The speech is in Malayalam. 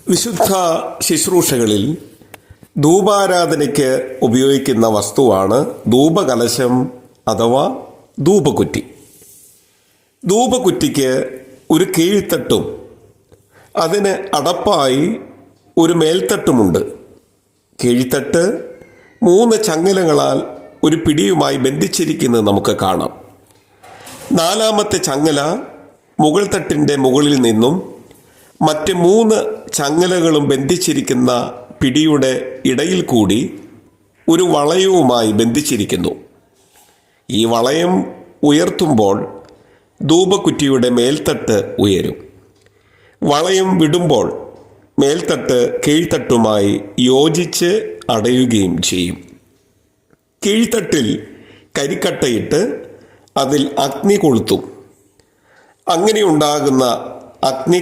വിശുദ്ധ ശുശ്രൂഷകളിൽ ധൂപാരാധനയ്ക്ക് ഉപയോഗിക്കുന്ന വസ്തുവാണ് ധൂപകലശം അഥവാ ധൂപക്കുറ്റി. ധൂപക്കുറ്റിക്ക് ഒരു കീഴ്ത്തട്ടും അതിന് അടപ്പായി ഒരു മേൽത്തട്ടുമുണ്ട്. കീഴ്ത്തട്ട് 3 ചങ്ങലകളാൽ ഒരു പിടിയുമായി ബന്ധിച്ചിരിക്കുന്നത് നമുക്ക് കാണാം. 4ാമത്തെ ചങ്ങല മുകൾ തട്ടിൻ്റെ മുകളിൽ നിന്നും മറ്റ് 3 ചങ്ങലകളും ബന്ധിച്ചിരിക്കുന്ന പിടിയുടെ ഇടയിൽ കൂടി ഒരു വളയവുമായി ബന്ധിച്ചിരിക്കുന്നു. ഈ വളയം ഉയർത്തുമ്പോൾ ധൂപക്കുറ്റിയുടെ മേൽത്തട്ട് ഉയരും. വളയം വിടുമ്പോൾ മേൽത്തട്ട് കീഴ്ത്തട്ടുമായി യോജിച്ച് അടയുകയും ചെയ്യും. കീഴ്ത്തട്ടിൽ കരിക്കട്ടയിട്ട് അതിൽ അഗ്നി കൊളുത്തും. അങ്ങനെയുണ്ടാകുന്ന അഗ്നി